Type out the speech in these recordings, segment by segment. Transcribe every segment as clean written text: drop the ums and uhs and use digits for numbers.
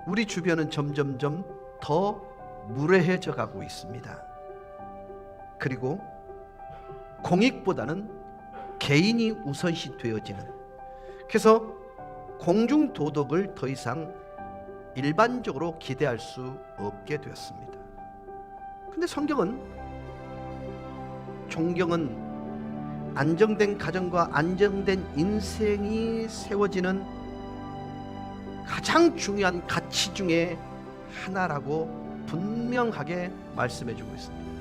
우리 주변은 점점점 더 무례해져 가고 있습니다. 그리고 공익보다는 개인이 우선시 되어지는, 그래서 공중도덕을 더 이상 일반적으로 기대할 수 없게 되었습니다. 근데 존경은 안정된 가정과 안정된 인생이 세워지는 가장 중요한 가치 중에 하나라고 분명하게 말씀해 주고 있습니다.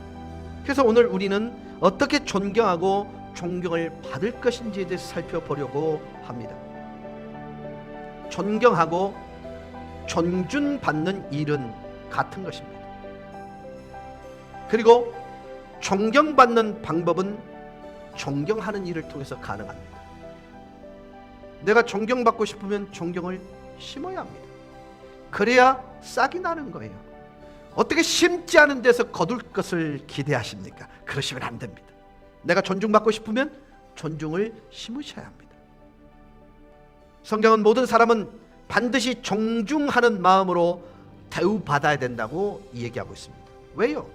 그래서 오늘 우리는 어떻게 존경하고 존경을 받을 것인지에 대해서 살펴보려고 합니다. 존경하고 존중받는 일은 같은 것입니다. 그리고 존경받는 방법은 존경하는 일을 통해서 가능합니다. 내가 존경받고 싶으면 존경을 심어야 합니다. 그래야 싹이 나는 거예요. 어떻게 심지 않은 데서 거둘 것을 기대하십니까? 그러시면 안 됩니다. 내가 존중받고 싶으면 존중을 심으셔야 합니다. 성경은 모든 사람은 반드시 존중하는 마음으로 대우받아야 된다고 얘기하고 있습니다. 왜요?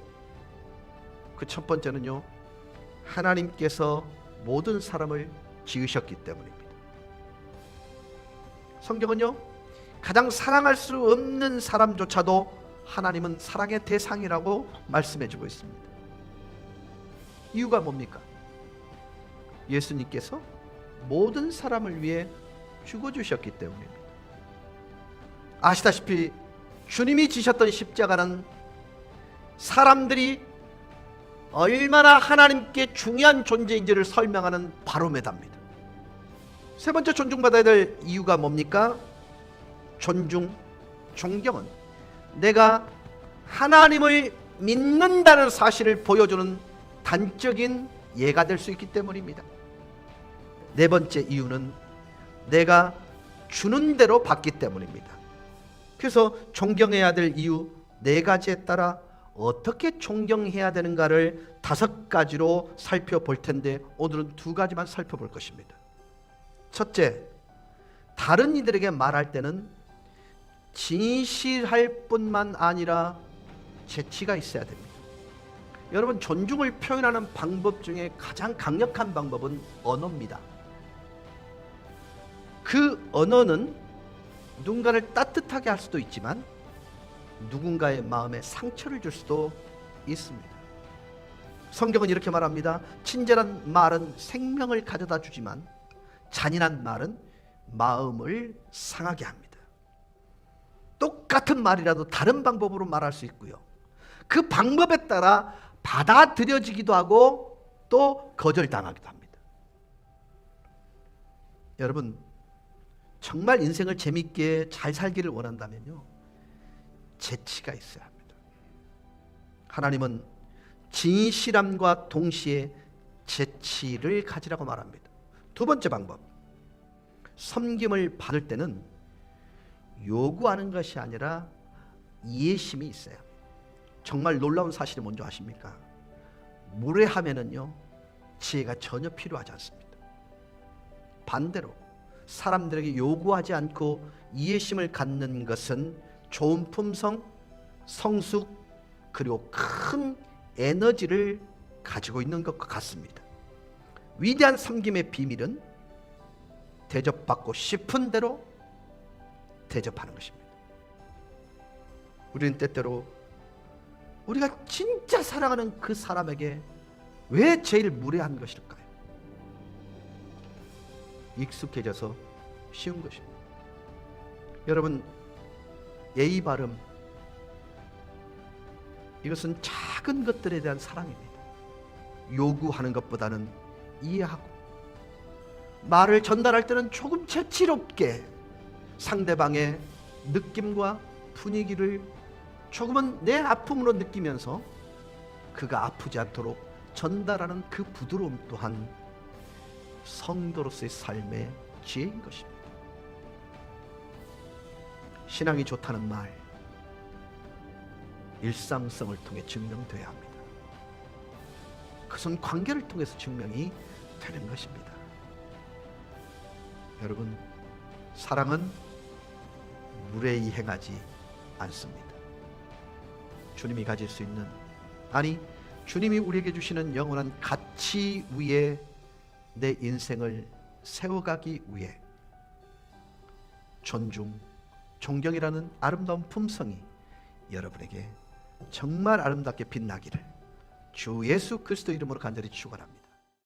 그 첫 번째는요, 하나님께서 모든 사람을 지으셨기 때문입니다. 성경은요, 가장 사랑할 수 없는 사람조차도 하나님은 사랑의 대상이라고 말씀해 주고 있습니다. 이유가 뭡니까? 예수님께서 모든 사람을 위해 죽어주셨기 때문입니다. 아시다시피 주님이 지셨던 십자가는 사람들이 얼마나 하나님께 중요한 존재인지를 설명하는 바로메다입니다. 세 번째 존중받아야 될 이유가 뭡니까? 존경은 내가 하나님을 믿는다는 사실을 보여주는 단적인 예가 될 수 있기 때문입니다. 네 번째 이유는 내가 주는 대로 받기 때문입니다. 그래서 존경해야 될 이유 네 가지에 따라 어떻게 존경해야 되는가를 5가지로 살펴볼 텐데 오늘은 2가지만 살펴볼 것입니다. 첫째, 다른 이들에게 말할 때는 진실할 뿐만 아니라 재치가 있어야 됩니다. 여러분, 존중을 표현하는 방법 중에 가장 강력한 방법은 언어입니다. 그 언어는 누군가를 따뜻하게 할 수도 있지만 누군가의 마음에 상처를 줄 수도 있습니다. 성경은 이렇게 말합니다. 친절한 말은 생명을 가져다 주지만 잔인한 말은 마음을 상하게 합니다. 똑같은 말이라도 다른 방법으로 말할 수 있고요, 그 방법에 따라 받아들여지기도 하고 또 거절당하기도 합니다. 여러분, 정말 인생을 재밌게 잘 살기를 원한다면요, 재치가 있어야 합니다. 하나님은 진실함과 동시에 재치를 가지라고 말합니다. 2번째 방법, 섬김을 받을 때는 요구하는 것이 아니라 이해심이 있어요. 정말 놀라운 사실이 뭔지 아십니까? 무례하면은요, 지혜가 전혀 필요하지 않습니다. 반대로 사람들에게 요구하지 않고 이해심을 갖는 것은 좋은 품성, 성숙, 그리고 큰 에너지를 가지고 있는 것과 같습니다. 위대한 섬김의 비밀은 대접받고 싶은 대로 대접하는 것입니다. 우리는 때때로 우리가 진짜 사랑하는 그 사람에게 왜 제일 무례한 것일까요? 익숙해져서 쉬운 것입니다. 여러분, 예의 바름, 이것은 작은 것들에 대한 사랑입니다. 요구하는 것보다는 이해하고, 말을 전달할 때는 조금 재치롭게 상대방의 느낌과 분위기를 조금은 내 아픔으로 느끼면서 그가 아프지 않도록 전달하는 그 부드러움 또한 성도로서의 삶의 지혜인 것입니다. 신앙이 좋다는 말, 일상성을 통해 증명돼야 합니다. 그것은 관계를 통해서 증명이 되는 것입니다. 여러분, 사랑은 무례히 행하지 않습니다. 주님이 가질 수 있는, 아니 주님이 우리에게 주시는 영원한 가치 위에 내 인생을 세워가기 위해 존중, 존경이라는 아름다운 품성이 여러분에게 정말 아름답게 빛나기를 주 예수 그리스도 이름으로 간절히 축원합니다.